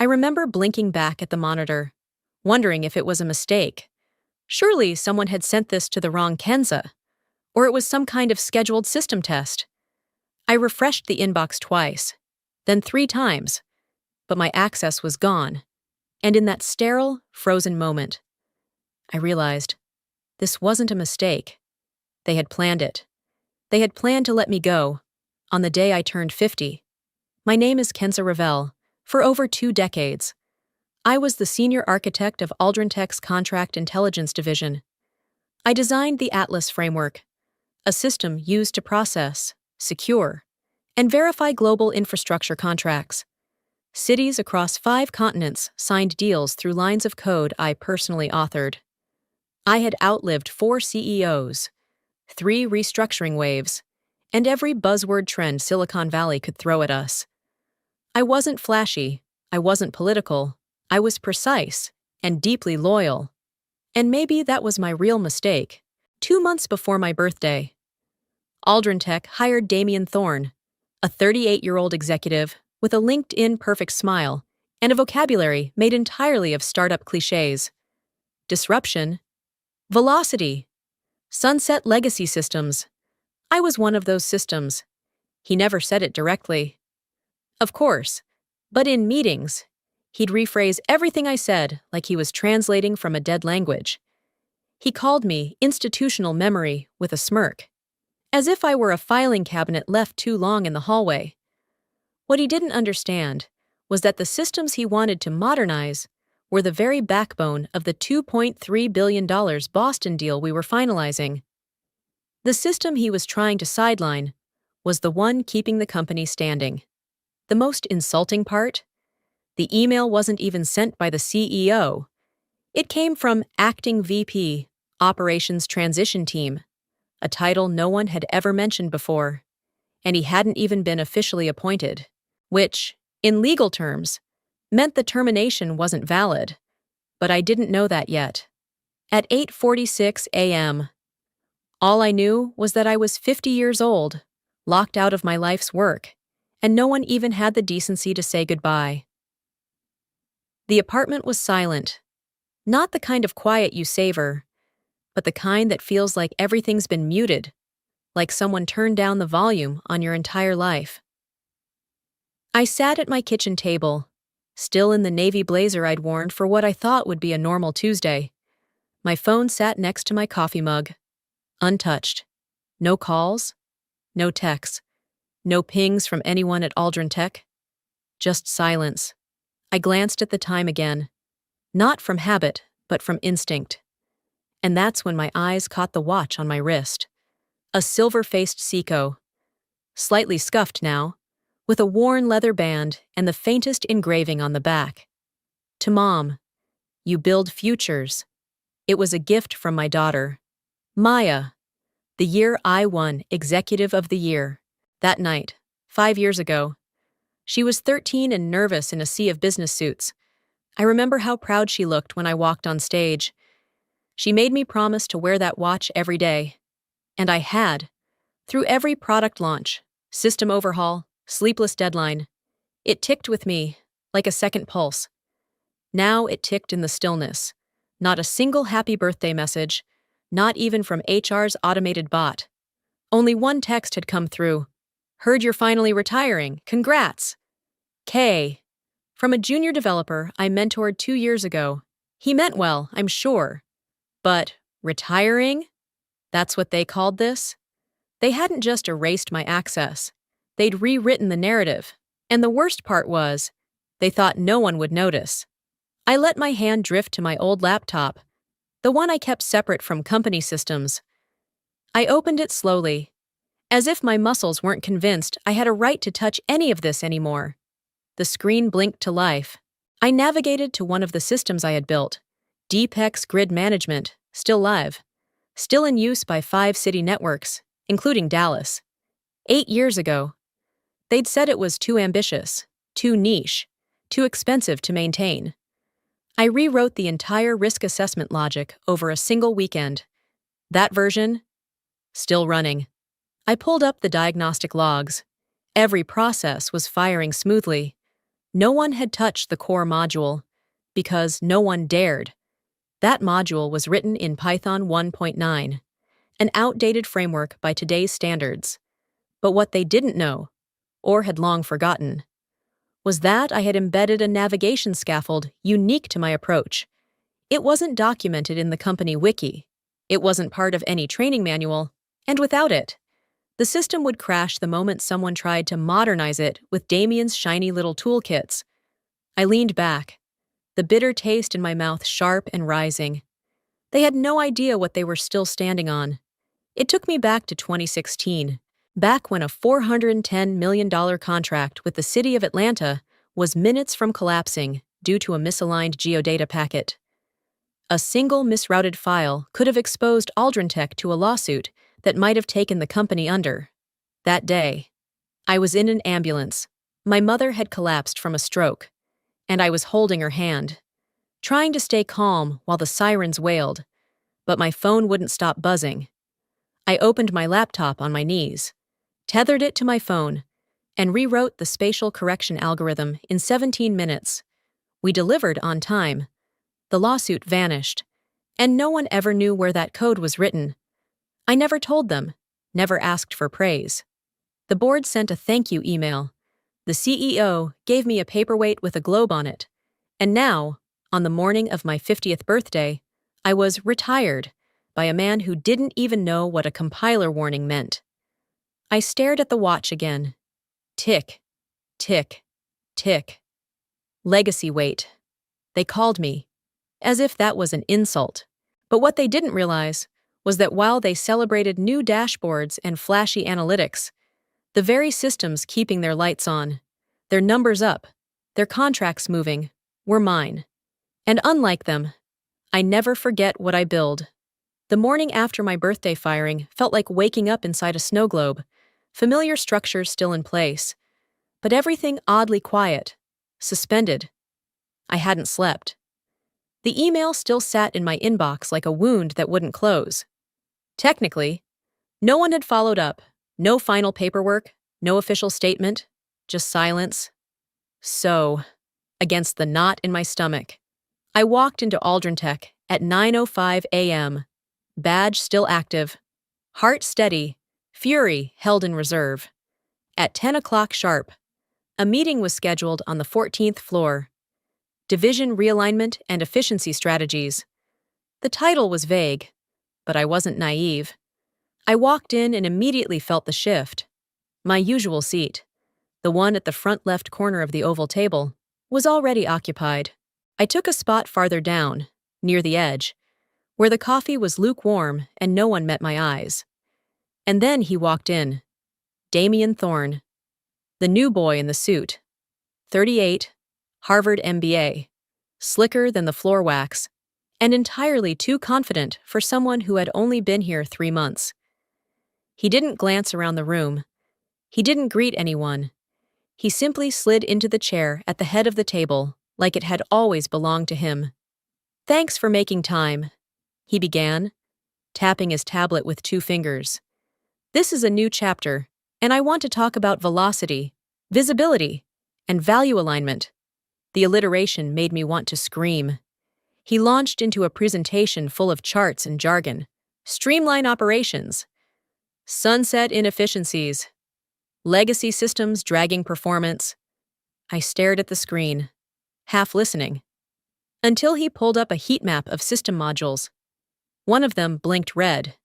remember blinking back at the monitor, wondering if it was a mistake. Surely someone had sent this to the wrong Kenza, or it was some kind of scheduled system test. I refreshed the inbox twice, then 3 times, but my access was gone. And in that sterile, frozen moment, I realized this wasn't a mistake. They had planned it. They had planned to let me go on the day I turned 50. My name is Kenza Ravel. For over 2 decades, I was the senior architect of Aldrin Tech's Contract Intelligence Division. I designed the Atlas framework, a system used to process, secure, and verify global infrastructure contracts. Cities across 5 continents signed deals through lines of code I personally authored. I had outlived 4 CEOs, 3 restructuring waves, and every buzzword trend Silicon Valley could throw at us. I wasn't flashy, I wasn't political, I was precise and deeply loyal. And maybe that was my real mistake. 2 months before my birthday, Aldrin Tech hired Damian Thorne, a 38-year-old executive with a LinkedIn perfect smile and a vocabulary made entirely of startup cliches. Disruption, velocity, sunset legacy systems. I was one of those systems. He never said it directly, of course, but in meetings, he'd rephrase everything I said like he was translating from a dead language. He called me institutional memory with a smirk, as if I were a filing cabinet left too long in the hallway. What he didn't understand was that the systems he wanted to modernize were the very backbone of the $2.3 billion Boston deal we were finalizing. The system he was trying to sideline was the one keeping the company standing. The most insulting part? The email wasn't even sent by the CEO. It came from Acting VP, Operations Transition Team, a title no one had ever mentioned before, and he hadn't even been officially appointed, which, in legal terms, meant the termination wasn't valid. But I didn't know that yet. At 8:46 a.m., all I knew was that I was 50 years old, locked out of my life's work, and no one even had the decency to say goodbye. The apartment was silent. Not the kind of quiet you savor, but the kind that feels like everything's been muted, like someone turned down the volume on your entire life. I sat at my kitchen table, still in the navy blazer I'd worn for what I thought would be a normal Tuesday. My phone sat next to my coffee mug, untouched. No calls, no texts. No pings from anyone at Aldrin Tech. Just silence. I glanced at the time again. Not from habit, but from instinct. And that's when my eyes caught the watch on my wrist. A silver-faced Seiko. Slightly scuffed now, with a worn leather band and the faintest engraving on the back. To Mom, you build futures. It was a gift from my daughter, Maya, the year I won Executive of the Year. That night, 5 years ago, she was 13 and nervous in a sea of business suits. I remember how proud she looked when I walked on stage. She made me promise to wear that watch every day. And I had. Through every product launch, system overhaul, sleepless deadline. It ticked with me, like a second pulse. Now it ticked in the stillness. Not a single happy birthday message, not even from HR's automated bot. Only one text had come through. Heard you're finally retiring. Congrats. K. From a junior developer I mentored 2 years ago. He meant well, I'm sure. But retiring? That's what they called this? They hadn't just erased my access. They'd rewritten the narrative. And the worst part was, they thought no one would notice. I let my hand drift to my old laptop, the one I kept separate from company systems. I opened it slowly, as if my muscles weren't convinced I had a right to touch any of this anymore. The screen blinked to life. I navigated to one of the systems I had built, DeepX Grid Management, still live, still in use by 5 city networks, including Dallas. 8 years ago, they'd said it was too ambitious, too niche, too expensive to maintain. I rewrote the entire risk assessment logic over a single weekend. That version, still running. I pulled up the diagnostic logs. Every process was firing smoothly. No one had touched the core module, because no one dared. That module was written in Python 1.9, an outdated framework by today's standards. But what they didn't know, or had long forgotten, was that I had embedded a navigation scaffold unique to my approach. It wasn't documented in the company wiki. It wasn't part of any training manual, and without it, the system would crash the moment someone tried to modernize it with Damien's shiny little toolkits. I leaned back, the bitter taste in my mouth sharp and rising. They had no idea what they were still standing on. It took me back to 2016, back when a $410 million contract with the city of Atlanta was minutes from collapsing due to a misaligned geodata packet. A single misrouted file could have exposed Aldrintech to a lawsuit that might have taken the company under. That day, I was in an ambulance. My mother had collapsed from a stroke, and I was holding her hand, trying to stay calm while the sirens wailed, but my phone wouldn't stop buzzing. I opened my laptop on my knees, tethered it to my phone, and rewrote the spatial correction algorithm in 17 minutes. We delivered on time. The lawsuit vanished, and no one ever knew where that code was written. I never told them, never asked for praise. The board sent a thank you email. The CEO gave me a paperweight with a globe on it. And now, on the morning of my 50th birthday, I was retired by a man who didn't even know what a compiler warning meant. I stared at the watch again. Tick, tick, tick. Legacy weight. They called me, as if that was an insult. But what they didn't realize was that while they celebrated new dashboards and flashy analytics, the very systems keeping their lights on, their numbers up, their contracts moving, were mine. And unlike them, I never forget what I build. The morning after my birthday firing felt like waking up inside a snow globe, familiar structures still in place, but everything oddly quiet, suspended. I hadn't slept. The email still sat in my inbox like a wound that wouldn't close. Technically, no one had followed up, no final paperwork, no official statement, just silence. So, against the knot in my stomach, I walked into Aldrintech at 9:05 a.m., badge still active, heart steady, fury held in reserve. At 10 o'clock sharp, a meeting was scheduled on the 14th floor. Division Realignment and Efficiency Strategies. The title was vague, but I wasn't naive. I walked in and immediately felt the shift. My usual seat, the one at the front left corner of the oval table, was already occupied. I took a spot farther down, near the edge, where the coffee was lukewarm and no one met my eyes. And then he walked in. Damien Thorne, the new boy in the suit. 38, Harvard MBA, slicker than the floor wax, and entirely too confident for someone who had only been here 3 months. He didn't glance around the room. He didn't greet anyone. He simply slid into the chair at the head of the table, like it had always belonged to him. "Thanks for making time," he began, tapping his tablet with 2 fingers. "This is a new chapter, and I want to talk about velocity, visibility, and value alignment." The alliteration made me want to scream. He launched into a presentation full of charts and jargon. Streamline operations. Sunset inefficiencies. Legacy systems dragging performance. I stared at the screen, half listening, until he pulled up a heat map of system modules. One of them blinked red.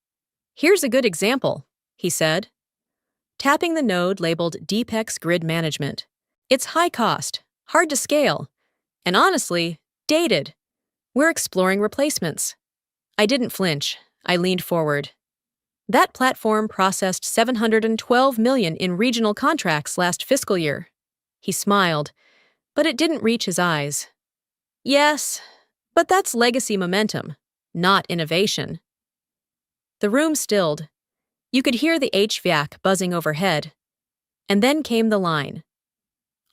"Here's a good example," he said, tapping the node labeled Deepex Grid Management. "It's high cost, hard to scale, and honestly, dated. We're exploring replacements." I didn't flinch. I leaned forward. "That platform processed $712 million in regional contracts last fiscal year." He smiled, but it didn't reach his eyes. "Yes, but that's legacy momentum, not innovation." The room stilled. You could hear the HVAC buzzing overhead. And then came the line.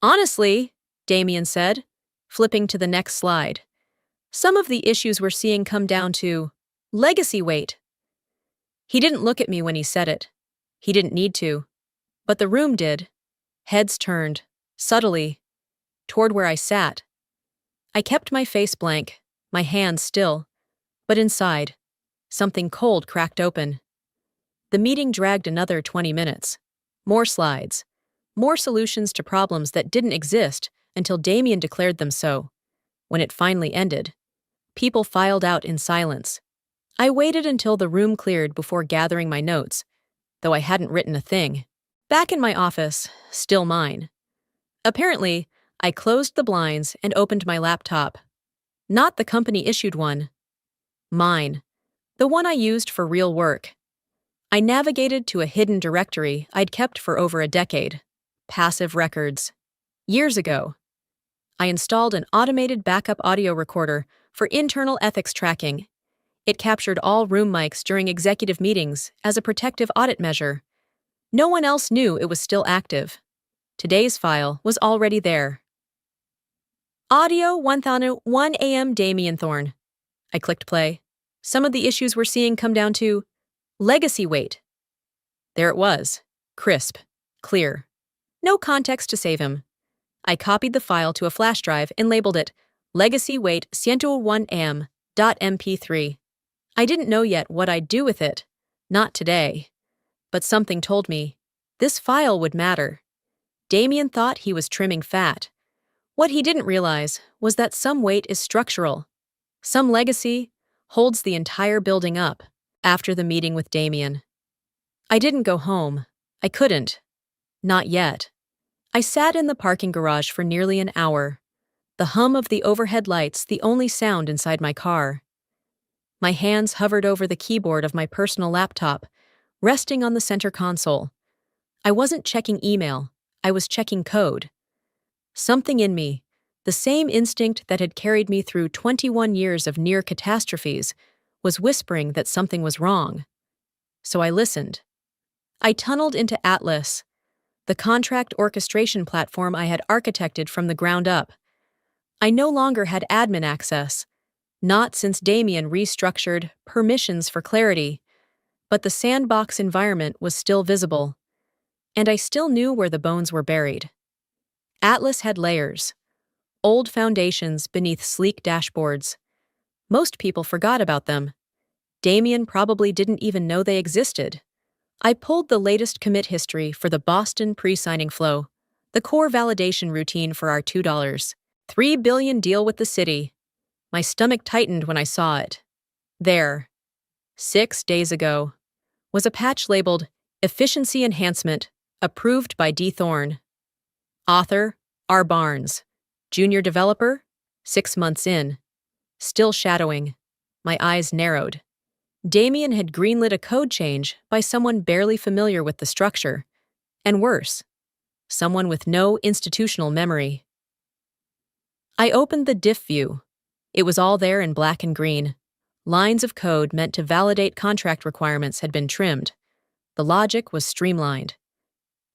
"Honestly," Damien said, flipping to the next slide, "some of the issues we're seeing come down to legacy weight." He didn't look at me when he said it. He didn't need to. But the room did. Heads turned, subtly. toward where I sat. I kept my face blank, my hands still, but inside, something cold cracked open. The meeting dragged another 20 minutes. More slides. More solutions to problems that didn't exist until Damien declared them so. When it finally ended, people filed out in silence. I waited until the room cleared before gathering my notes, though I hadn't written a thing. Back in my office, still mine. Apparently, I closed the blinds and opened my laptop. Not the company-issued one. Mine. The one I used for real work. I navigated to a hidden directory I'd kept for over a decade. Passive records. Years ago, I installed an automated backup audio recorder for internal ethics tracking. It captured all room mics during executive meetings as a protective audit measure. No one else knew it was still active. Today's file was already there. Audio 1001 AM Damien Thorne. I clicked play. Some of the issues we're seeing come down to legacy weight. There it was. Crisp. Clear. No context to save him. I copied the file to a flash drive and labeled it Legacy Weight 101am.mp3. I didn't know yet what I'd do with it. Not today. But something told me this file would matter. Damien thought he was trimming fat. What he didn't realize was that some weight is structural. Some legacy holds the entire building up. After the meeting with Damien, I didn't go home. I couldn't. Not yet. I sat in the parking garage for nearly an hour. The hum of the overhead lights the only sound inside my car. My hands hovered over the keyboard of my personal laptop, resting on the center console. I wasn't checking email. I was checking code. Something in me, the same instinct that had carried me through 21 years of near catastrophes, was whispering that something was wrong. So I listened. I tunneled into Atlas, the contract orchestration platform I had architected from the ground up. I no longer had admin access, not since Damien restructured permissions for clarity, but the sandbox environment was still visible, and I still knew where the bones were buried. Atlas had layers, old foundations beneath sleek dashboards. Most people forgot about them. Damien probably didn't even know they existed. I pulled the latest commit history for the Boston pre-signing flow, the core validation routine for our $2.3 billion deal with the city. My stomach tightened when I saw it. There, 6 days ago, was a patch labeled Efficiency Enhancement, approved by D. Thorne. Author, R. Barnes. Junior developer, 6 months in. Still shadowing. My eyes narrowed. Damien had greenlit a code change by someone barely familiar with the structure. And worse, someone with no institutional memory. I opened the diff view. It was all there in black and green. Lines of code meant to validate contract requirements had been trimmed. The logic was streamlined.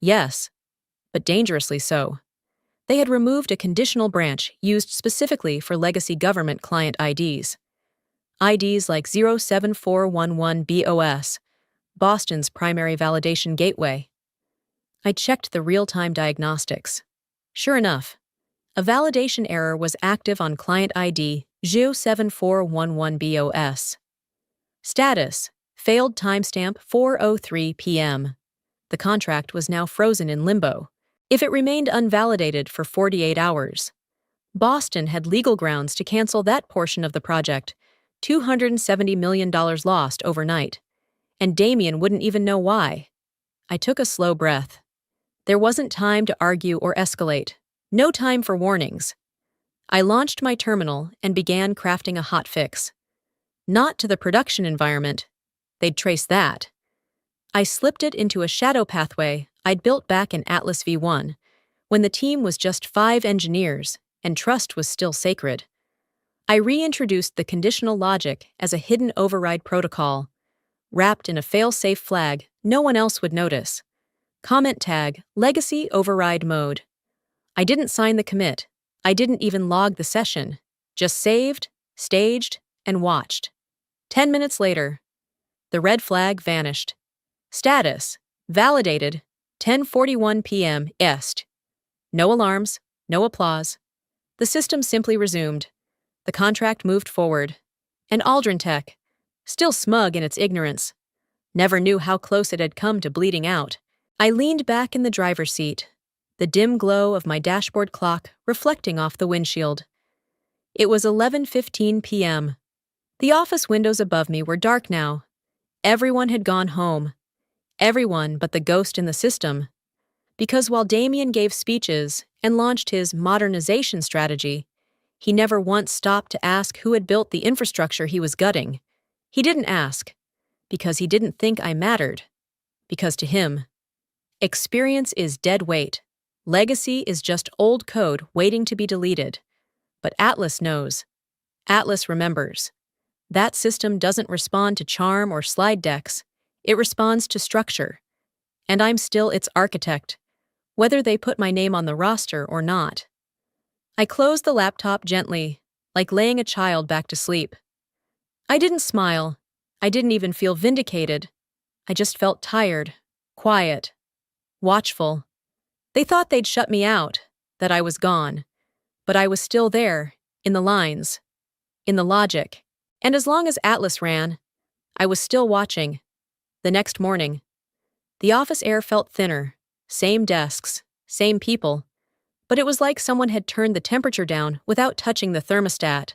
Yes, but dangerously so. They had removed a conditional branch used specifically for legacy government client IDs. IDs like 07411BOS, Boston's primary validation gateway. I checked the real-time diagnostics. Sure enough, a validation error was active on client ID 07411BOS. Status: failed timestamp 4:03 p.m. The contract was now frozen in limbo. If it remained unvalidated for 48 hours, Boston had legal grounds to cancel that portion of the project, $270 million lost overnight, and Damien wouldn't even know why. I took a slow breath. There wasn't time to argue or escalate. No time for warnings. I launched my terminal and began crafting a hotfix. Not to the production environment. They'd trace that. I slipped it into a shadow pathway I'd built back in Atlas v1, when the team was just 5 engineers and trust was still sacred. I reintroduced the conditional logic as a hidden override protocol, wrapped in a fail-safe flag no one else would notice. Comment tag, Legacy Override Mode. I didn't sign the commit. I didn't even log the session. Just saved, staged, and watched. 10 minutes later, the red flag vanished. Status: validated, 10:41 p.m. EST. No alarms, no applause, The system simply resumed. The contract moved forward. And Aldrin Tech, still smug in its ignorance, never knew how close it had come to bleeding out. I leaned back in the driver's seat, the dim glow of my dashboard clock reflecting off the windshield. It was 11:15 p.m. The office windows above me were dark now. Everyone had gone home. Everyone but the ghost in the system. Because while Damien gave speeches and launched his modernization strategy, he never once stopped to ask who had built the infrastructure he was gutting. He didn't ask, because he didn't think I mattered. Because to him, experience is dead weight. Legacy is just old code waiting to be deleted. But Atlas knows. Atlas remembers. That system doesn't respond to charm or slide decks. It responds to structure. And I'm still its architect, whether they put my name on the roster or not. I closed the laptop gently, like laying a child back to sleep. I didn't smile. I didn't even feel vindicated. I just felt tired, quiet, watchful. They thought they'd shut me out, that I was gone. But I was still there, in the lines, in the logic. And as long as Atlas ran, I was still watching. The next morning, the office air felt thinner, same desks, same people. But it was like someone had turned the temperature down without touching the thermostat.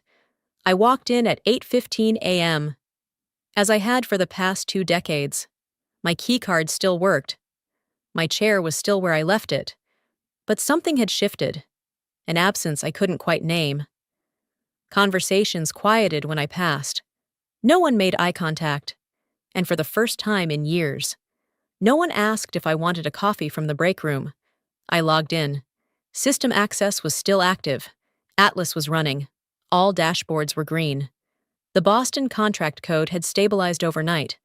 I walked in at 8:15 a.m., as I had for the past 2 decades. My keycard still worked. My chair was still where I left it. But something had shifted, an absence I couldn't quite name. Conversations quieted when I passed. No one made eye contact, and for the first time in years, no one asked if I wanted a coffee from the break room. I logged in. System access was still active. Atlas was running. All dashboards were green. The Boston contract code had stabilized overnight,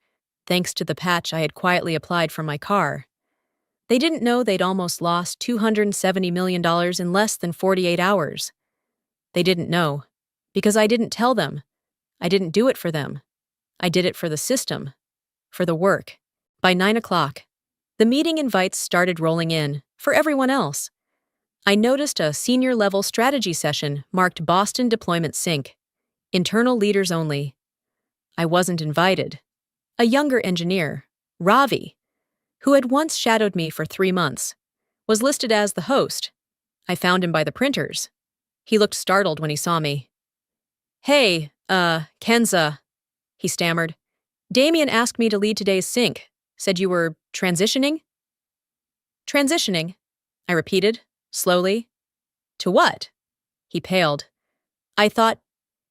thanks to the patch I had quietly applied for my car. They didn't know they'd almost lost $270 million in less than 48 hours. They didn't know, because I didn't tell them. I didn't do it for them. I did it for the system, for the work. By 9 o'clock, the meeting invites started rolling in, for everyone else. I noticed a senior-level strategy session marked Boston Deployment Sync, internal leaders only. I wasn't invited. A younger engineer, Ravi, who had once shadowed me for 3 months, was listed as the host. I found him by the printers. He looked startled when he saw me. "Hey, Kenza," he stammered. "Damien asked me to lead today's sync. Said you were transitioning?" "Transitioning?" I repeated, slowly. "To what?" He paled. "I thought,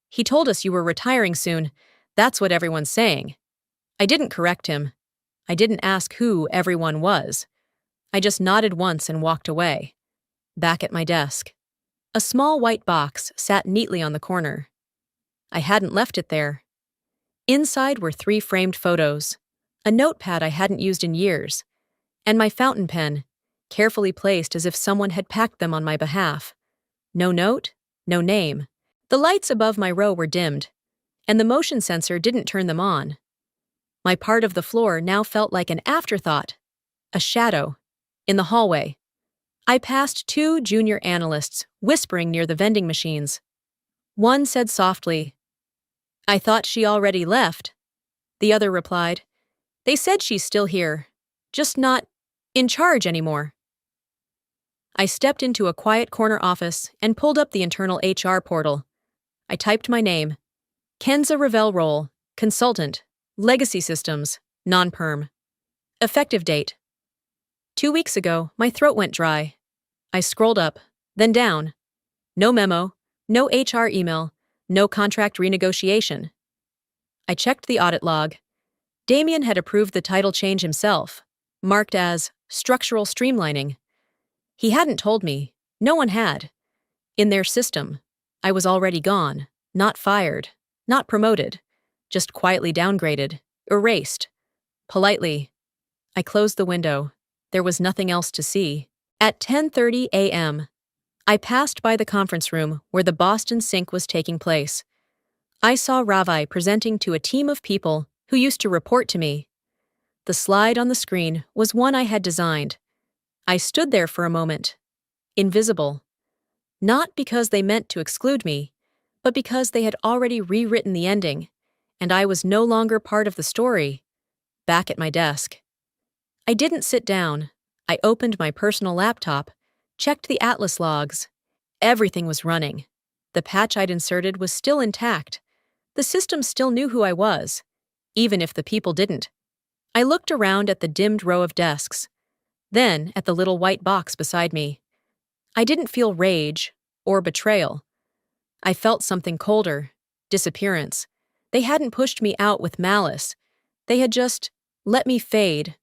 he told us you were retiring soon. That's what everyone's saying." I didn't correct him. I didn't ask who everyone was. I just nodded once and walked away. Back at my desk. A small white box sat neatly on the corner. I hadn't left it there. Inside were 3 framed photos, a notepad I hadn't used in years, and my fountain pen, carefully placed as if someone had packed them on my behalf. No note, no name. The lights above my row were dimmed, and the motion sensor didn't turn them on. My part of the floor now felt like an afterthought, a shadow, in the hallway. I passed 2 junior analysts whispering near the vending machines. One said softly, "I thought she already left." The other replied, "They said she's still here, just not in charge anymore." I stepped into a quiet corner office and pulled up the internal HR portal. I typed my name, Kenza Ravel role, consultant, legacy systems, non-perm. Effective date. 2 weeks ago, my throat went dry. I scrolled up, then down. No memo, no HR email, no contract renegotiation. I checked the audit log. Damien had approved the title change himself, marked as structural streamlining. He hadn't told me. No one had. In their system, I was already gone, not fired, not promoted, just quietly downgraded, erased. Politely, I closed the window. There was nothing else to see. At 10:30 a.m., I passed by the conference room where the Boston Sync was taking place. I saw Ravi presenting to a team of people who used to report to me. The slide on the screen was one I had designed. I stood there for a moment, invisible. Not because they meant to exclude me, but because they had already rewritten the ending, and I was no longer part of the story. Back at my desk, I didn't sit down. I opened my personal laptop, checked the Atlas logs. Everything was running. The patch I'd inserted was still intact. The system still knew who I was, even if the people didn't. I looked around at the dimmed row of desks, then at the little white box beside me. I didn't feel rage or betrayal. I felt something colder, disappearance. They hadn't pushed me out with malice. They had just let me fade.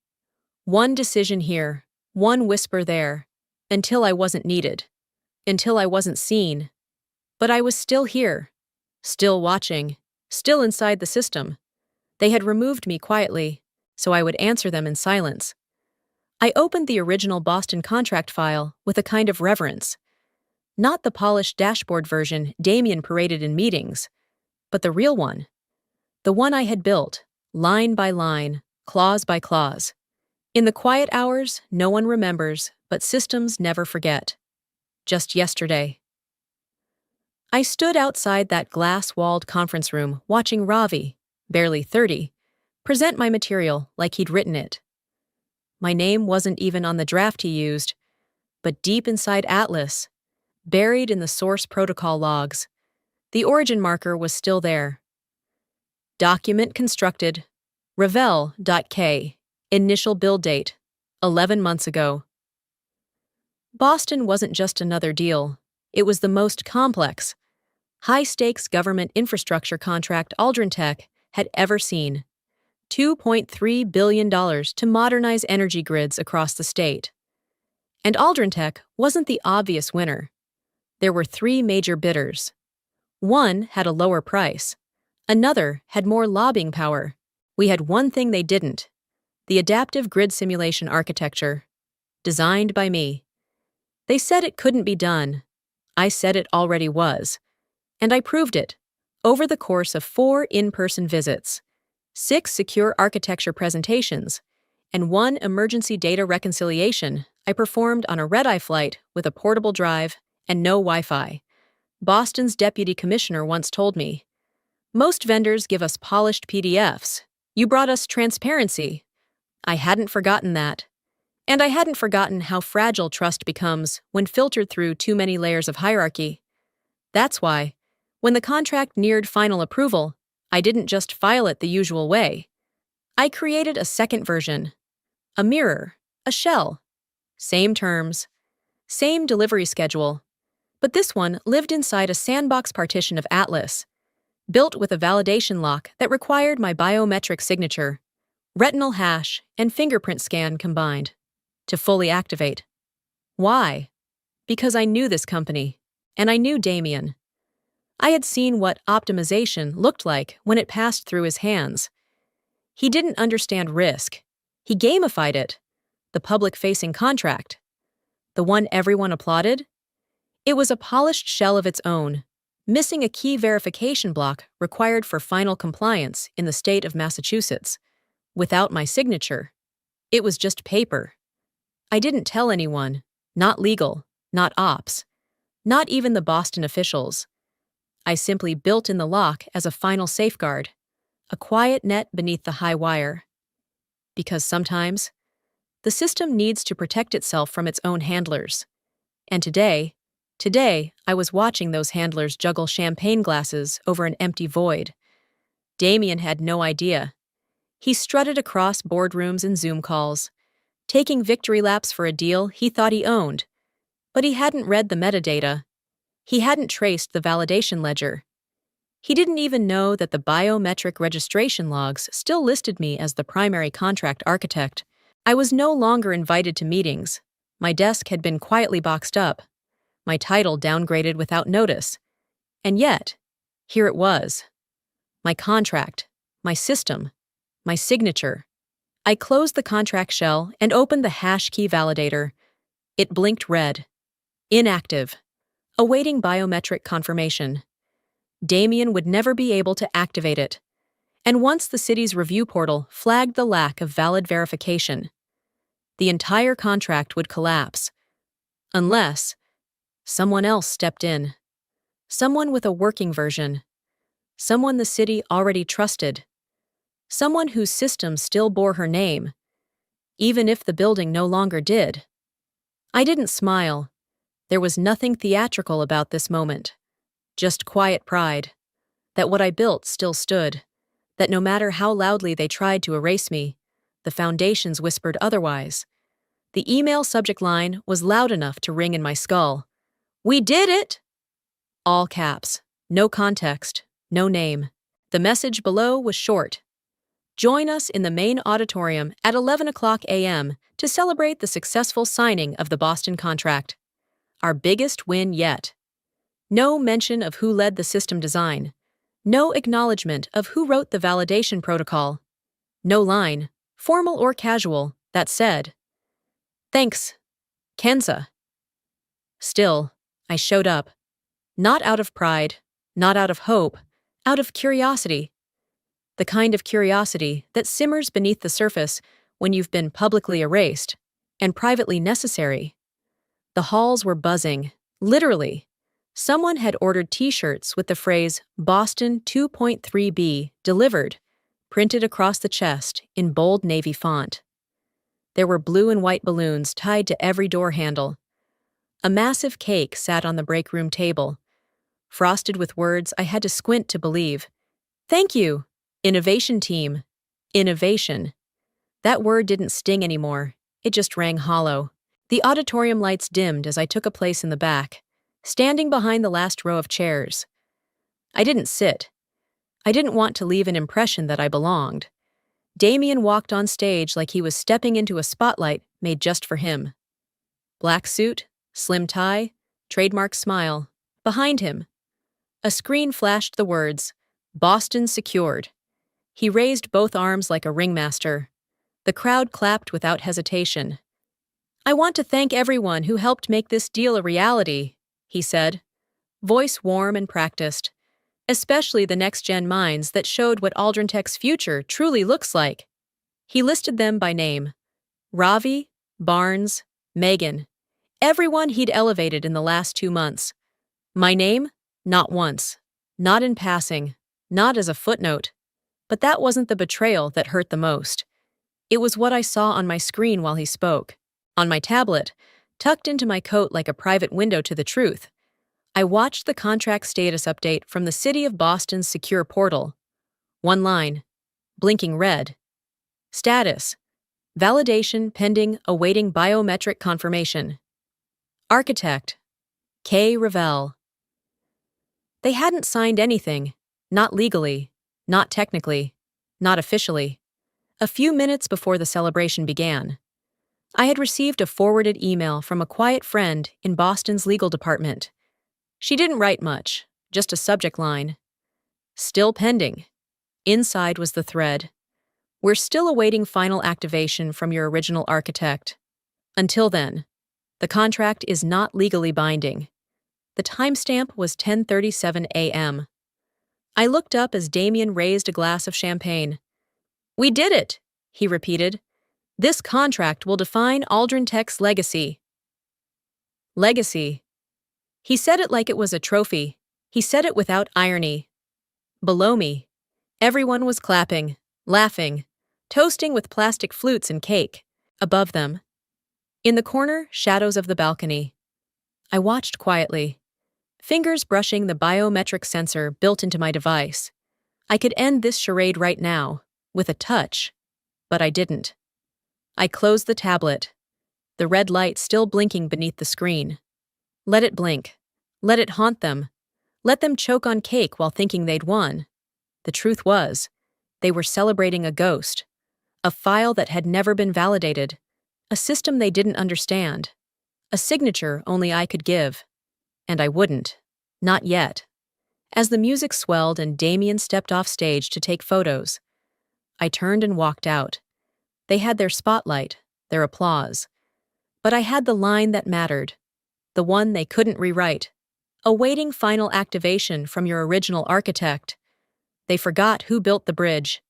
One decision here, one whisper there, until I wasn't needed, until I wasn't seen. But I was still here, still watching, still inside the system. They had removed me quietly, so I would answer them in silence. I opened the original Boston contract file with a kind of reverence. Not the polished dashboard version Damien paraded in meetings, but the real one. The one I had built, line by line, clause by clause. In the quiet hours, no one remembers, but systems never forget. Just yesterday, I stood outside that glass-walled conference room watching Ravi, barely 30, present my material like he'd written it. My name wasn't even on the draft he used, but deep inside Atlas, buried in the source protocol logs, the origin marker was still there. Document constructed, Ravel.k, initial build date, 11 months ago. Boston wasn't just another deal. It was the most complex, high-stakes government infrastructure contract Aldrin Tech had ever seen. $2.3 billion to modernize energy grids across the state. And Aldrin Tech wasn't the obvious winner. There were three major bidders. One had a lower price. Another had more lobbying power. We had one thing they didn't: the adaptive grid simulation architecture, designed by me. They said it couldn't be done. I said it already was. And I proved it, over the course of 4 in-person visits, 6 secure architecture presentations, and 1 emergency data reconciliation I performed on a red-eye flight with a portable drive and no Wi-Fi. Boston's deputy commissioner once told me, "Most vendors give us polished PDFs. You brought us transparency." I hadn't forgotten that. And I hadn't forgotten how fragile trust becomes when filtered through too many layers of hierarchy. That's why, when the contract neared final approval, I didn't just file it the usual way. I created a second version. A mirror, a shell. Same terms, same delivery schedule. But this one lived inside a sandbox partition of Atlas, built with a validation lock that required my biometric signature, retinal hash, and fingerprint scan combined, to fully activate. Why? Because I knew this company, and I knew Damien. I had seen what optimization looked like when it passed through his hands. He didn't understand risk. He gamified it. The public-facing contract. The one everyone applauded? It was a polished shell of its own, missing a key verification block required for final compliance in the state of Massachusetts. Without my signature, it was just paper. I didn't tell anyone, not legal, not ops, not even the Boston officials. I simply built in the lock as a final safeguard, a quiet net beneath the high wire. Because sometimes, the system needs to protect itself from its own handlers. And today, I was watching those handlers juggle champagne glasses over an empty void. Damien had no idea. He strutted across boardrooms and Zoom calls, taking victory laps for a deal he thought he owned. But he hadn't read the metadata. He hadn't traced the validation ledger. He didn't even know that the biometric registration logs still listed me as the primary contract architect. I was no longer invited to meetings. My desk had been quietly boxed up, my title downgraded without notice. And yet, here it was. My contract, my system, my signature. I closed the contract shell and opened the hash key validator. It blinked red. Inactive. Awaiting biometric confirmation. Damien would never be able to activate it. And once the city's review portal flagged the lack of valid verification, the entire contract would collapse. Unless Someone else stepped in. Someone with a working version. Someone the city already trusted. Someone whose system still bore her name, even if the building no longer did. I didn't smile. There was nothing theatrical about this moment. Just quiet pride. That what I built still stood. That no matter how loudly they tried to erase me, the foundations whispered otherwise. The email subject line was loud enough to ring in my skull. "We did it!" All caps. No context. No name. The message below was short. "Join us in the main auditorium at 11 o'clock a.m. to celebrate the successful signing of the Boston contract. Our biggest win yet." No mention of who led the system design. No acknowledgement of who wrote the validation protocol. No line, formal or casual, that said, "Thanks, Kenza." Still, I showed up. Not out of pride, not out of hope, out of curiosity. The kind of curiosity that simmers beneath the surface when you've been publicly erased, and privately necessary. The halls were buzzing, literally. Someone had ordered t-shirts with the phrase Boston 2.3B delivered, printed across the chest in bold navy font. There were blue and white balloons tied to every door handle. A massive cake sat on the break room table, frosted with words I had to squint to believe. "Thank you, innovation team." Innovation. That word didn't sting anymore. It just rang hollow. The auditorium lights dimmed as I took a place in the back, standing behind the last row of chairs. I didn't sit. I didn't want to leave an impression that I belonged. Damien walked on stage like he was stepping into a spotlight made just for him. Black suit, slim tie, trademark smile. Behind him, a screen flashed the words, "Boston secured." He raised both arms like a ringmaster. The crowd clapped without hesitation. "I want to thank everyone who helped make this deal a reality," he said, voice warm and practiced, "especially the next-gen minds that showed what Aldrin Tech's future truly looks like." He listed them by name. Ravi, Barnes, Megan, everyone he'd elevated in the last 2 months. My name? Not once. Not in passing. Not as a footnote. But that wasn't the betrayal that hurt the most. It was what I saw on my screen while he spoke. On my tablet, tucked into my coat like a private window to the truth, I watched the contract status update from the City of Boston's secure portal. One line, blinking red. Status: validation pending awaiting biometric confirmation. Architect: K. Ravel. They hadn't signed anything, not legally, not technically, not officially. A few minutes before the celebration began, I had received a forwarded email from a quiet friend in Boston's legal department. She didn't write much, just a subject line. "Still pending." Inside was the thread. "We're still awaiting final activation from your original architect. Until then, the contract is not legally binding." The timestamp was 10:37 a.m. I looked up as Damien raised a glass of champagne. "We did it," he repeated. "This contract will define Aldrin Tech's legacy." Legacy. He said it like it was a trophy. He said it without irony. Below me, everyone was clapping, laughing, toasting with plastic flutes and cake. Above them, in the corner, shadows of the balcony. I watched quietly, fingers brushing the biometric sensor built into my device. I could end this charade right now, with a touch, but I didn't. I closed the tablet, the red light still blinking beneath the screen. Let it blink. Let it haunt them. Let them choke on cake while thinking they'd won. The truth was, they were celebrating a ghost, a file that had never been validated, a system they didn't understand, a signature only I could give. And I wouldn't. Not yet. As the music swelled and Damien stepped off stage to take photos, I turned and walked out. They had their spotlight, their applause. But I had the line that mattered, the one they couldn't rewrite, awaiting final activation from your original architect. They forgot who built the bridge,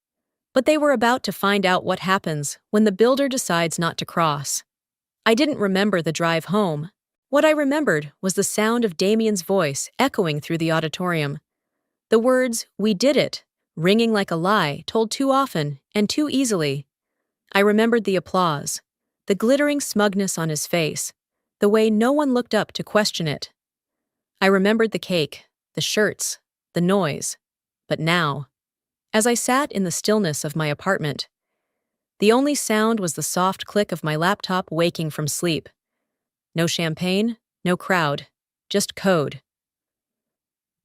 but they were about to find out what happens when the builder decides not to cross. I didn't remember the drive home. What I remembered was the sound of Damien's voice echoing through the auditorium. The words, "We did it," ringing like a lie told too often and too easily. I remembered the applause, the glittering smugness on his face, the way no one looked up to question it. I remembered the cake, the shirts, the noise. But now, as I sat in the stillness of my apartment, the only sound was the soft click of my laptop waking from sleep. No champagne, no crowd, just code.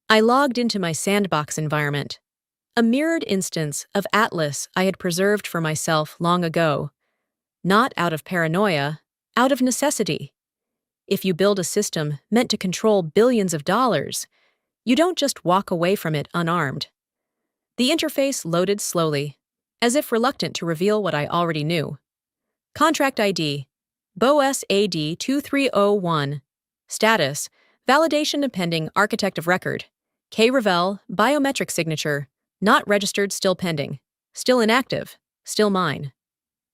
I logged into my sandbox environment, a mirrored instance of Atlas I had preserved for myself long ago, not out of paranoia, out of necessity. If you build a system meant to control billions of dollars, you don't just walk away from it unarmed. The interface loaded slowly, as if reluctant to reveal what I already knew. Contract ID, BOS AD 2301. Status, validation pending architect of record. K. Ravel, biometric signature, not registered, still pending. Still inactive, still mine.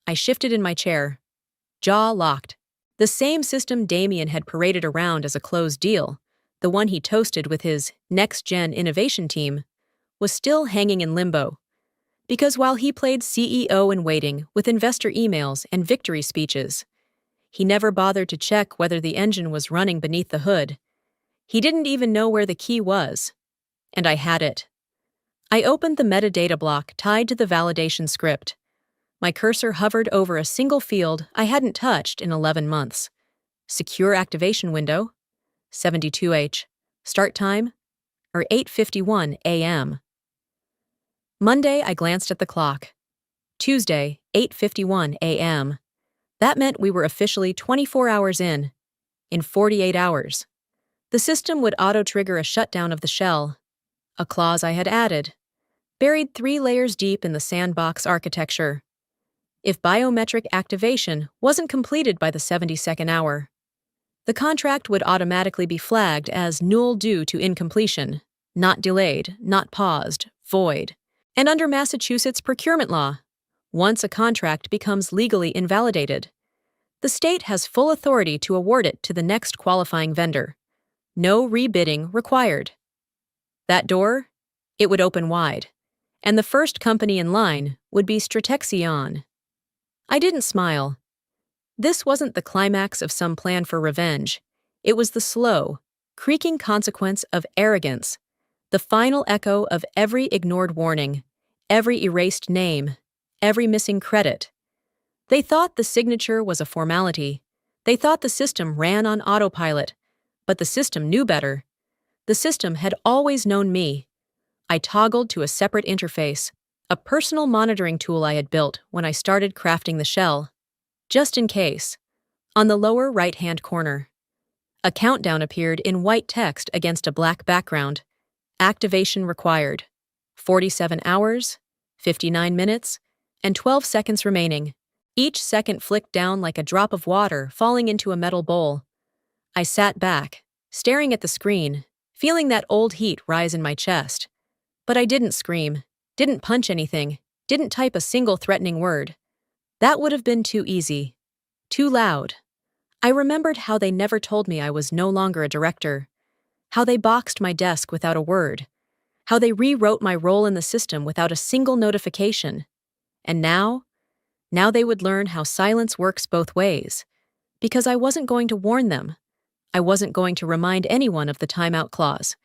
I shifted in my chair, jaw locked. The same system Damien had paraded around as a closed deal, the one he toasted with his next-gen innovation team, was still hanging in limbo. Because while he played CEO in waiting with investor emails and victory speeches, he never bothered to check whether the engine was running beneath the hood. He didn't even know where the key was. And I had it. I opened the metadata block tied to the validation script. My cursor hovered over a single field I hadn't touched in 11 months. Secure activation window, 72H. Start time, or 8:51 a.m. Monday, I glanced at the clock. Tuesday, 8:51 a.m. That meant we were officially 24 hours in 48 hours. The system would auto-trigger a shutdown of the shell, a clause I had added, buried 3 layers deep in the sandbox architecture. If biometric activation wasn't completed by the 72nd hour, the contract would automatically be flagged as null due to incompletion, not delayed, not paused, void. And under Massachusetts procurement law, once a contract becomes legally invalidated, the state has full authority to award it to the next qualifying vendor. No rebidding required. That door, it would open wide, and the first company in line would be Stratexion. I didn't smile. This wasn't the climax of some plan for revenge. It was the slow, creaking consequence of arrogance, the final echo of every ignored warning, every erased name, every missing credit. They thought the signature was a formality. They thought the system ran on autopilot, but the system knew better. The system had always known me. I toggled to a separate interface, a personal monitoring tool I had built when I started crafting the shell. Just in case. On the lower right-hand corner, a countdown appeared in white text against a black background. Activation required. 47 hours, 59 minutes, and 12 seconds remaining. Each second flicked down like a drop of water falling into a metal bowl. I sat back, staring at the screen, feeling that old heat rise in my chest. But I didn't scream, didn't punch anything, didn't type a single threatening word. That would have been too easy, too loud. I remembered how they never told me I was no longer a director, how they boxed my desk without a word, how they rewrote my role in the system without a single notification. And now they would learn how silence works both ways, because I wasn't going to warn them. I wasn't going to remind anyone of the timeout clause.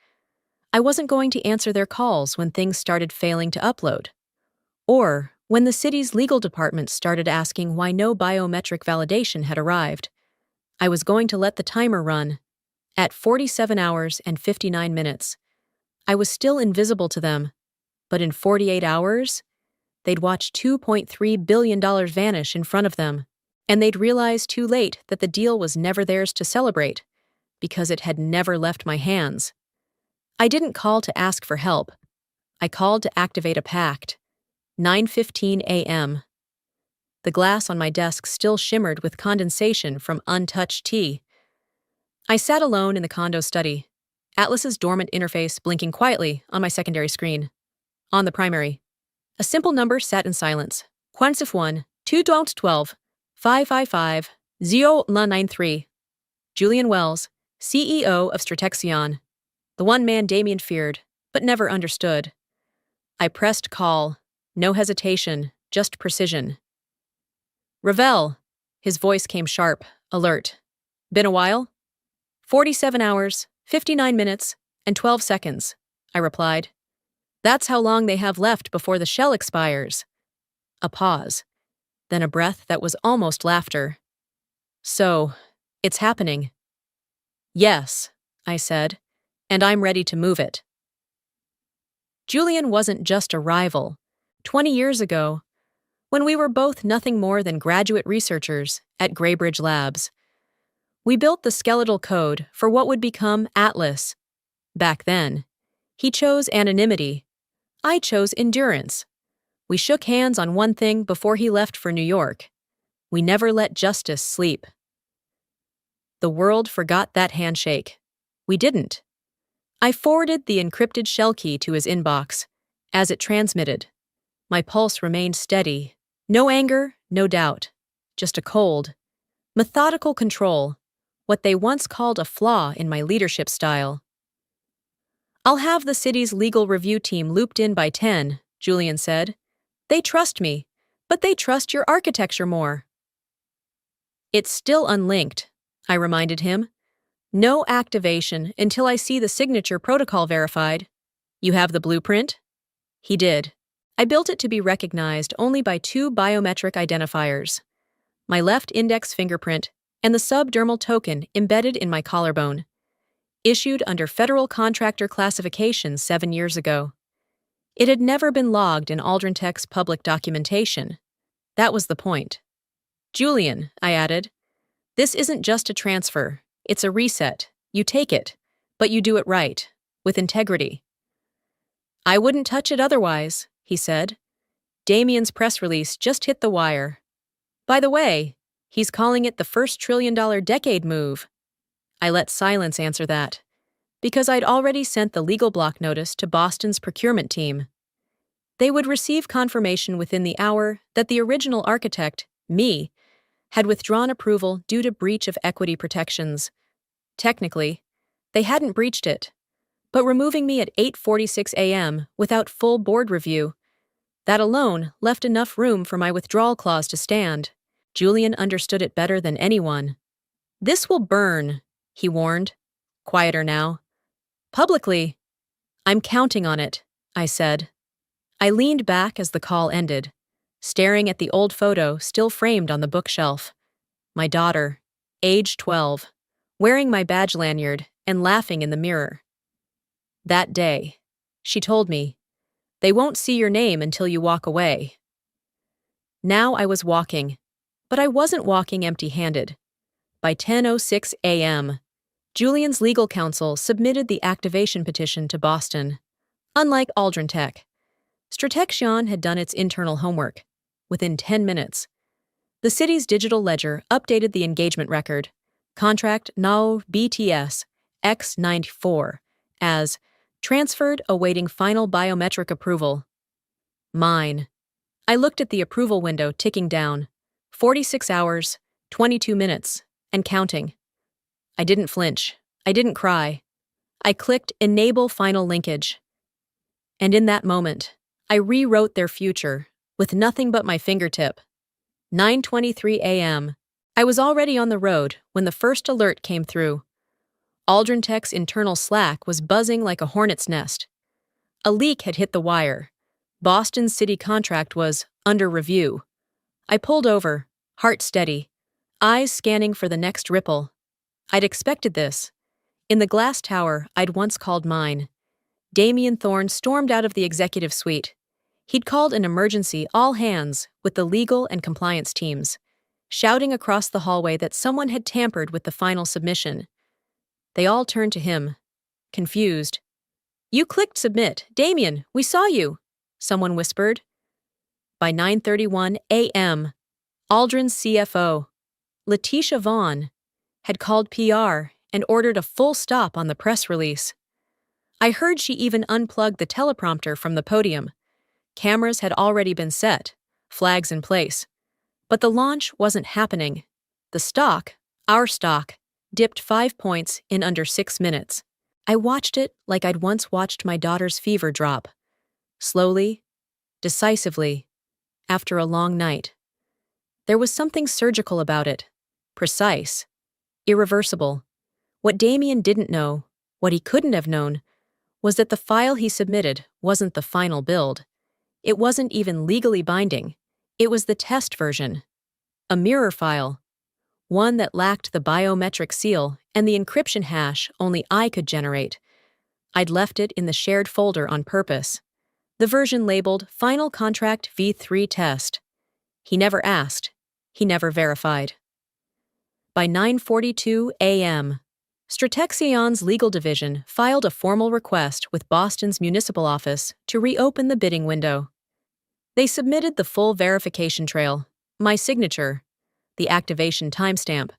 I wasn't going to answer their calls when things started failing to upload, or when the city's legal department started asking why no biometric validation had arrived. I was going to let the timer run. At 47 hours and 59 minutes, I was still invisible to them, but in 48 hours, they'd watch $2.3 billion vanish in front of them, and they'd realize too late that the deal was never theirs to celebrate, because it had never left my hands. I didn't call to ask for help. I called to activate a pact. 9:15 a.m. The glass on my desk still shimmered with condensation from untouched tea. I sat alone in the condo study, Atlas's dormant interface blinking quietly on my secondary screen. On the primary, a simple number sat in silence. 1 2 12 555 093. Julian Wells, CEO of Stratexion. The one man Damien feared, but never understood. I pressed call. No hesitation, just precision. Ravel. His voice came sharp, alert. Been a while? 47 hours, 59 minutes, and 12 seconds, I replied. That's how long they have left before the shell expires. A pause, then a breath that was almost laughter. So, it's happening. Yes, I said, and I'm ready to move it. Julian wasn't just a rival. 20 years ago, when we were both nothing more than graduate researchers at Greybridge Labs, we built the skeletal code for what would become Atlas. Back then, he chose anonymity. I chose endurance. We shook hands on one thing before he left for New York. We never let justice sleep. The world forgot that handshake. We didn't. I forwarded the encrypted shell key to his inbox. As it transmitted, my pulse remained steady. No anger, no doubt. Just a cold, methodical control, what they once called a flaw in my leadership style. I'll have the city's legal review team looped in by 10, Julian said. They trust me, but they trust your architecture more. It's still unlinked, I reminded him. No activation until I see the signature protocol verified. You have the blueprint? He did. I built it to be recognized only by 2 biometric identifiers. My left index fingerprint and the subdermal token embedded in my collarbone. Issued under federal contractor classification 7 years ago. It had never been logged in Aldrintech's public documentation. That was the point. Julian, I added, this isn't just a transfer. It's a reset. You take it, but you do it right, with integrity. I wouldn't touch it otherwise, he said. Damien's press release just hit the wire. By the way, he's calling it the first $1 trillion decade move. I let silence answer that, because I'd already sent the legal block notice to Boston's procurement team. They would receive confirmation within the hour that the original architect, me, had withdrawn approval due to breach of equity protections. Technically, they hadn't breached it, but removing me at 8:46 a.m. without full board review, that alone left enough room for my withdrawal clause to stand. Julian understood it better than anyone. This will burn, he warned. Quieter now. Publicly. I'm counting on it, I said. I leaned back as the call ended, staring at the old photo still framed on the bookshelf. My daughter, age 12, wearing my badge lanyard and laughing in the mirror. That day, she told me, they won't see your name until you walk away. Now I was walking, but I wasn't walking empty-handed. By 10:06 a.m., Julian's legal counsel submitted the activation petition to Boston. Unlike Aldrintech, Stratexion had done its internal homework. Within 10 minutes, the city's digital ledger updated the engagement record, contract now BTS X94, as transferred awaiting final biometric approval. Mine. I looked at the approval window ticking down. 46 hours, 22 minutes, and counting. I didn't flinch. I didn't cry. I clicked Enable Final Linkage. And in that moment, I rewrote their future, with nothing but my fingertip. 9:23 a.m. I was already on the road when the first alert came through. Aldrintech's internal Slack was buzzing like a hornet's nest. A leak had hit the wire. Boston's city contract was under review. I pulled over, heart steady, eyes scanning for the next ripple. I'd expected this. In the glass tower I'd once called mine, Damien Thorne stormed out of the executive suite. He'd called an emergency all hands with the legal and compliance teams, shouting across the hallway that someone had tampered with the final submission. They all turned to him, confused. You clicked submit. Damien, we saw you, someone whispered. By 9:31 a.m., Aldrin's CFO, Letitia Vaughn, had called PR and ordered a full stop on the press release. I heard she even unplugged the teleprompter from the podium. Cameras had already been set, flags in place. But the launch wasn't happening. The stock, our stock, dipped 5 points in under 6 minutes. I watched it like I'd once watched my daughter's fever drop. Slowly, decisively, after a long night. There was something surgical about it. Precise. Irreversible. What Damien didn't know, what he couldn't have known, was that the file he submitted wasn't the final build. It wasn't even legally binding. It was the test version. A mirror file. One that lacked the biometric seal and the encryption hash only I could generate. I'd left it in the shared folder on purpose. The version labeled Final Contract V3 Test. He never asked. He never verified. By 9:42 a.m., Stratexion's legal division filed a formal request with Boston's municipal office to reopen the bidding window. They submitted the full verification trail, my signature, the activation timestamp,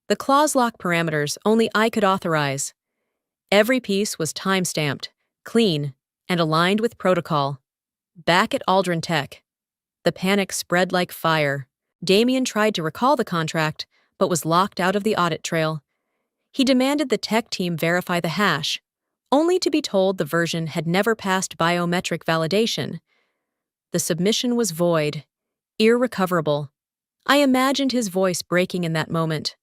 the clause lock parameters only I could authorize. Every piece was timestamped, clean, and aligned with protocol. Back at Aldrin Tech, the panic spread like fire. Damien tried to recall the contract, but was locked out of the audit trail. He demanded the tech team verify the hash, only to be told the version had never passed biometric validation. The submission was void, irrecoverable. I imagined his voice breaking in that moment.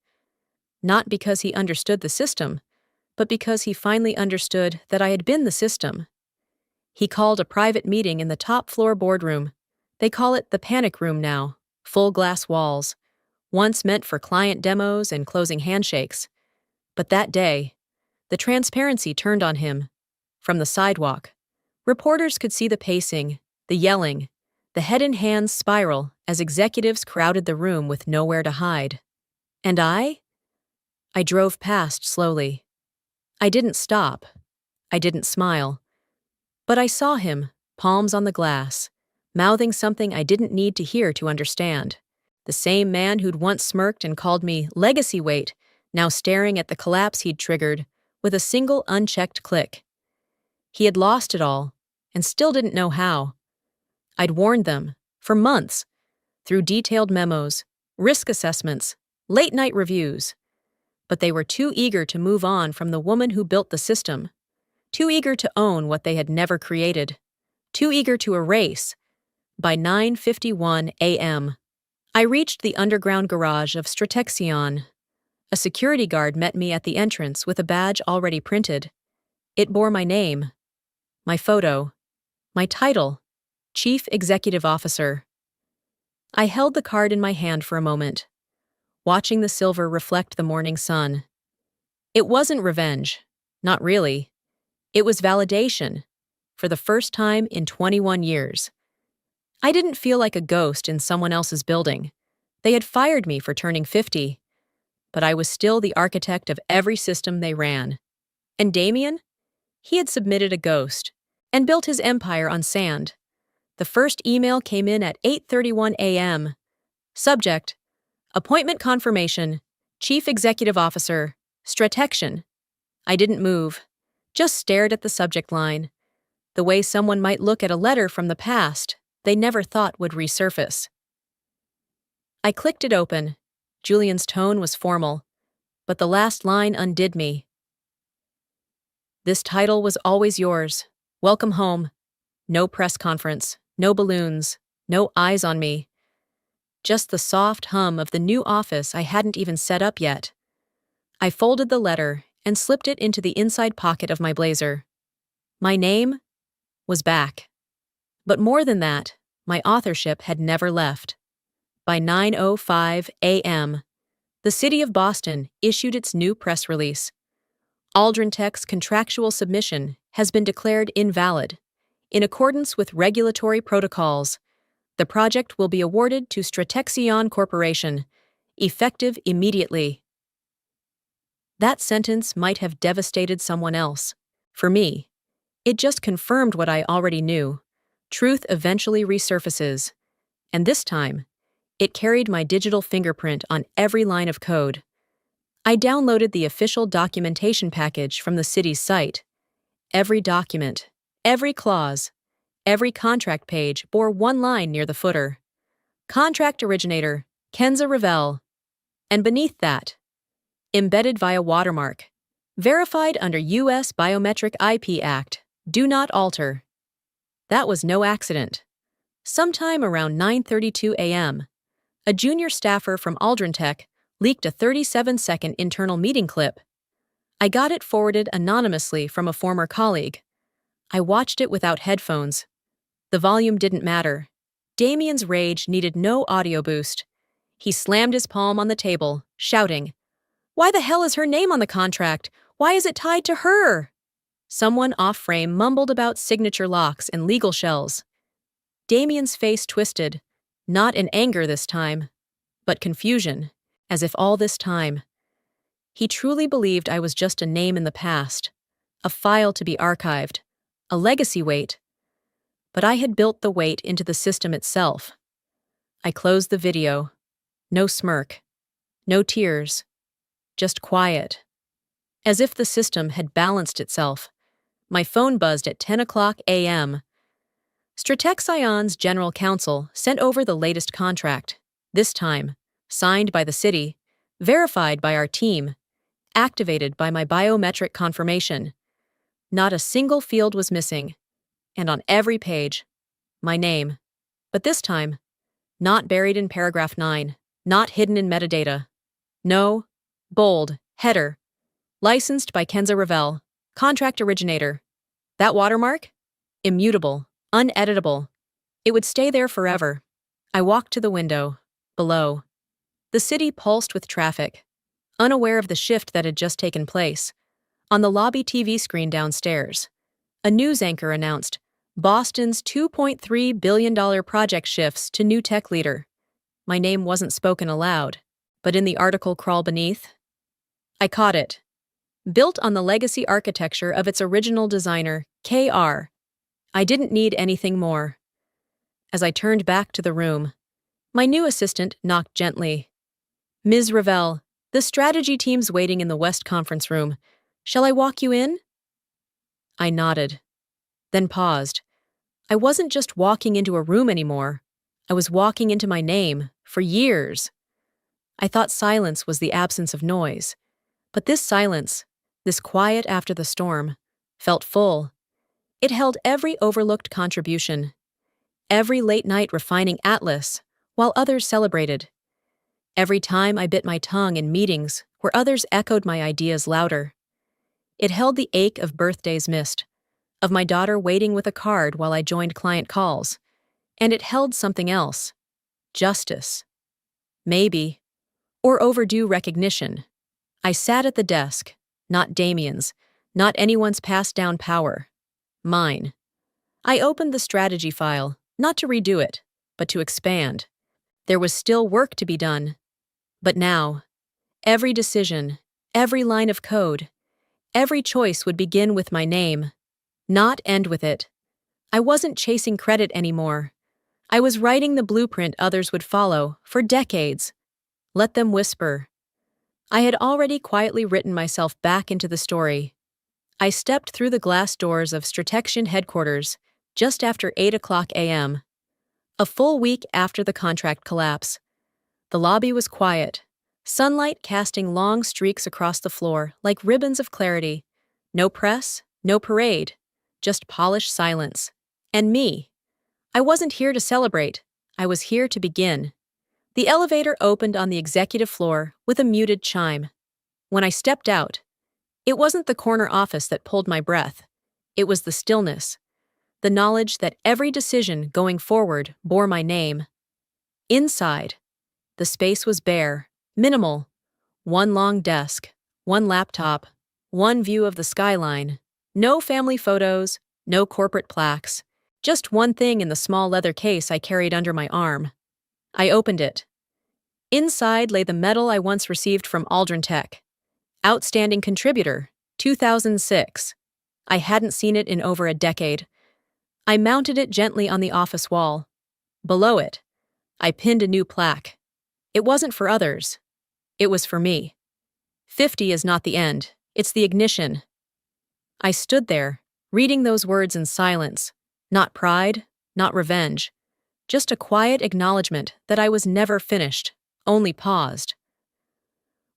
Not because he understood the system, but because he finally understood that I had been the system. He called a private meeting in the top-floor boardroom. They call it the panic room now. Full glass walls, once meant for client demos and closing handshakes. But that day, the transparency turned on him. From the sidewalk, reporters could see the pacing, the yelling, the head-in-hands spiral as executives crowded the room with nowhere to hide. And I drove past slowly. I didn't stop. I didn't smile. But I saw him, palms on the glass, mouthing something I didn't need to hear to understand. The same man who'd once smirked and called me legacy weight, now staring at the collapse he'd triggered with a single unchecked click. He had lost it all, and still didn't know how. I'd warned them, for months, through detailed memos, risk assessments, late-night reviews. But they were too eager to move on from the woman who built the system, too eager to own what they had never created, too eager to erase. By 9:51 a.m., I reached the underground garage of Stratexion. A security guard met me at the entrance with a badge already printed. It bore my name, my photo, my title, Chief Executive Officer. I held the card in my hand for a moment, watching the silver reflect the morning sun. It wasn't revenge, not really. It was validation, for the first time in 21 years. I didn't feel like a ghost in someone else's building. They had fired me for turning 50. But I was still the architect of every system they ran. And Damien? He had submitted a ghost and built his empire on sand. The first email came in at 8:31 a.m. Subject: Appointment confirmation, Chief Executive Officer, Stratection. I didn't move, just stared at the subject line, the way someone might look at a letter from the past they never thought would resurface. I clicked it open. Julian's tone was formal, but the last line undid me. This title was always yours. Welcome home. No press conference, no balloons, no eyes on me. Just the soft hum of the new office I hadn't even set up yet. I folded the letter and slipped it into the inside pocket of my blazer. My name was back. But more than that, my authorship had never left. By 9:05 a.m., the city of Boston issued its new press release. Aldrin Tech's contractual submission has been declared invalid. In accordance with regulatory protocols, the project will be awarded to Stratexion Corporation, effective immediately. That sentence might have devastated someone else. For me, it just confirmed what I already knew. Truth eventually resurfaces, and this time, it carried my digital fingerprint on every line of code. I downloaded the official documentation package from the city's site. Every document, every clause, every contract page bore one line near the footer. Contract originator, Kenza Ravel. And beneath that, Embedded via watermark. Verified under U.S. Biometric IP Act. Do not alter. That was no accident. Sometime around 9:32 a.m., a junior staffer from Aldrin Tech leaked a 37-second internal meeting clip. I got it forwarded anonymously from a former colleague. I watched it without headphones. The volume didn't matter. Damien's rage needed no audio boost. He slammed his palm on the table, shouting, "Why the hell is her name on the contract? Why is it tied to her?" Someone off-frame mumbled about signature locks and legal shells. Damien's face twisted, not in anger this time, but confusion, as if all this time. He truly believed I was just a name in the past, a file to be archived, a legacy weight. But I had built the weight into the system itself. I closed the video. No smirk. No tears. Just quiet. As if the system had balanced itself. My phone buzzed at 10 o'clock a.m. Stratexion's general counsel sent over the latest contract, this time, signed by the city, verified by our team, activated by my biometric confirmation. Not a single field was missing, and on every page, my name. But this time, not buried in paragraph 9, not hidden in metadata. No, bold, header, licensed by Kenza Ravel, contract originator. That watermark? Immutable, uneditable. It would stay there forever. I walked to the window, below. The city pulsed with traffic, unaware of the shift that had just taken place. On the lobby TV screen downstairs, a news anchor announced, Boston's $2.3 billion project shifts to new tech leader. My name wasn't spoken aloud, but in the article crawl beneath, I caught it. Built on the legacy architecture of its original designer, K.R. I didn't need anything more. As I turned back to the room, my new assistant knocked gently. "Ms. Ravel, the strategy team's waiting in the West Conference Room. Shall I walk you in?" I nodded, then paused. I wasn't just walking into a room anymore. I was walking into my name, for years. I thought silence was the absence of noise. But this silence, this quiet after the storm, felt full. It held every overlooked contribution, every late-night refining atlas, while others celebrated. Every time I bit my tongue in meetings where others echoed my ideas louder. It held the ache of birthdays missed, of my daughter waiting with a card while I joined client calls. And it held something else. Justice. Maybe. Or overdue recognition. I sat at the desk, not Damien's, not anyone's passed down power. Mine. I opened the strategy file, not to redo it, but to expand. There was still work to be done. But now, every decision, every line of code, every choice would begin with my name, not end with it. I wasn't chasing credit anymore. I was writing the blueprint others would follow for decades. Let them whisper. I had already quietly written myself back into the story. I stepped through the glass doors of Stratection headquarters just after 8 o'clock a.m., a full week after the contract collapse. The lobby was quiet, sunlight casting long streaks across the floor like ribbons of clarity. No press, no parade, just polished silence. And me. I wasn't here to celebrate. I was here to begin. The elevator opened on the executive floor with a muted chime. When I stepped out, it wasn't the corner office that pulled my breath. It was the stillness, the knowledge that every decision going forward bore my name. Inside, the space was bare, minimal. One long desk, one laptop, one view of the skyline. No family photos, no corporate plaques. Just one thing in the small leather case I carried under my arm. I opened it. Inside lay the medal I once received from Aldrin Tech. Outstanding Contributor, 2006. I hadn't seen it in over a decade. I mounted it gently on the office wall. Below it, I pinned a new plaque. It wasn't for others. It was for me. 50 is not the end. It's the ignition. I stood there, reading those words in silence. Not pride, not revenge. Just a quiet acknowledgement that I was never finished, only paused.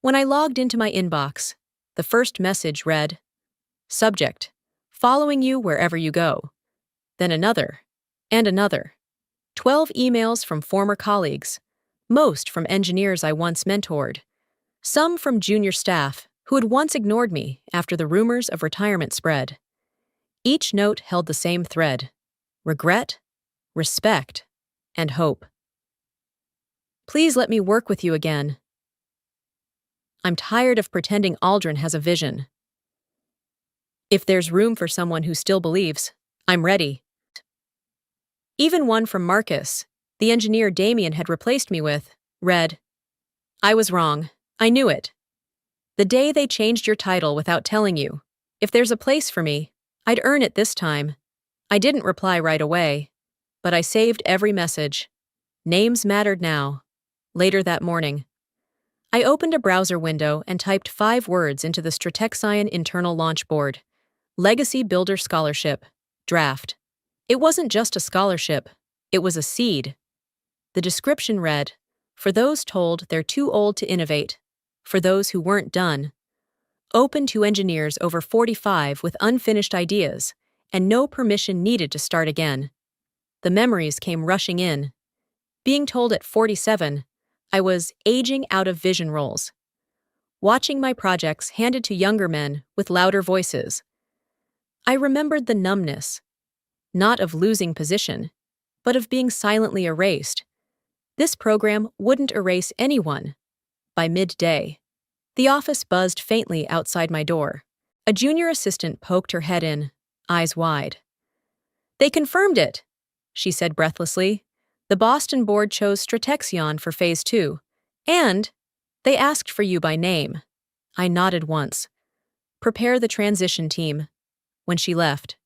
When I logged into my inbox, the first message read, Subject, following you wherever you go. Then another, and another. 12 emails from former colleagues, most from engineers I once mentored, some from junior staff who had once ignored me after the rumors of retirement spread. Each note held the same thread: regret, respect, and hope. Please let me work with you again. I'm tired of pretending Aldrin has a vision. If there's room for someone who still believes, I'm ready. Even one from Marcus, the engineer Damien had replaced me with, read, I was wrong. I knew it. The day they changed your title without telling you. If there's a place for me, I'd earn it this time. I didn't reply right away, but I saved every message. Names mattered now. Later that morning, I opened a browser window and typed 5 words into the Stratexion internal launch board. Legacy Builder Scholarship. Draft. It wasn't just a scholarship. It was a seed. The description read, for those told they're too old to innovate, for those who weren't done. Open to engineers over 45 with unfinished ideas, and no permission needed to start again. The memories came rushing in. Being told at 47, I was aging out of vision roles. Watching my projects handed to younger men with louder voices. I remembered the numbness, not of losing position, but of being silently erased. This program wouldn't erase anyone. By midday, the office buzzed faintly outside my door. A junior assistant poked her head in, eyes wide. They confirmed it, she said breathlessly. The Boston board chose Stratexion for Phase 2, and they asked for you by name. I nodded once. Prepare the transition team. When she left,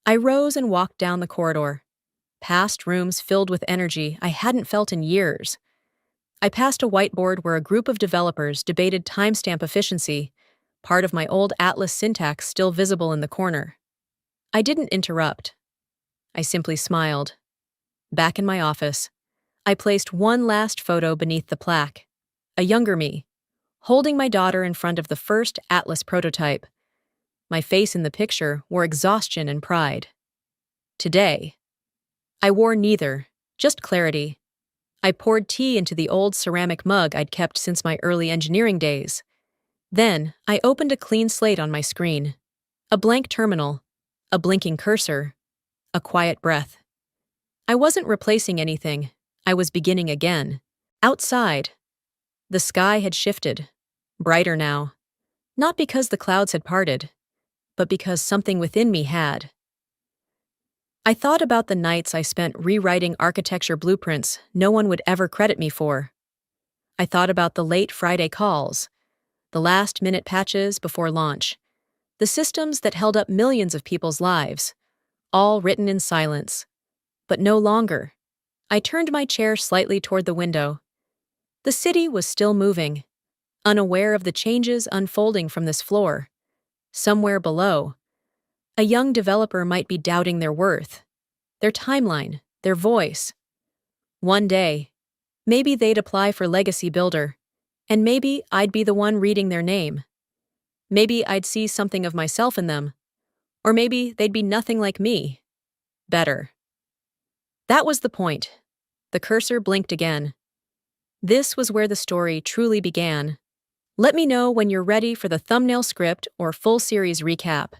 I rose and walked down the corridor, past rooms filled with energy I hadn't felt in years. I passed a whiteboard where a group of developers debated timestamp efficiency, part of my old Atlas syntax still visible in the corner. I didn't interrupt. I simply smiled. Back in my office, I placed one last photo beneath the plaque. A younger me, holding my daughter in front of the first Atlas prototype. My face in the picture wore exhaustion and pride. Today, I wore neither, just clarity. I poured tea into the old ceramic mug I'd kept since my early engineering days. Then, I opened a clean slate on my screen. A blank terminal, a blinking cursor, a quiet breath. I wasn't replacing anything. I was beginning again. Outside, the sky had shifted, brighter now. Not because the clouds had parted, but because something within me had. I thought about the nights I spent rewriting architecture blueprints no one would ever credit me for. I thought about the late Friday calls, the last-minute patches before launch, the systems that held up millions of people's lives, all written in silence. But no longer. I turned my chair slightly toward the window. The city was still moving, unaware of the changes unfolding from this floor. Somewhere below, a young developer might be doubting their worth, their timeline, their voice. One day, maybe they'd apply for Legacy Builder, and maybe I'd be the one reading their name. Maybe I'd see something of myself in them, or maybe they'd be nothing like me. Better. That was the point. The cursor blinked again. This was where the story truly began. Let me know when you're ready for the thumbnail script or full series recap.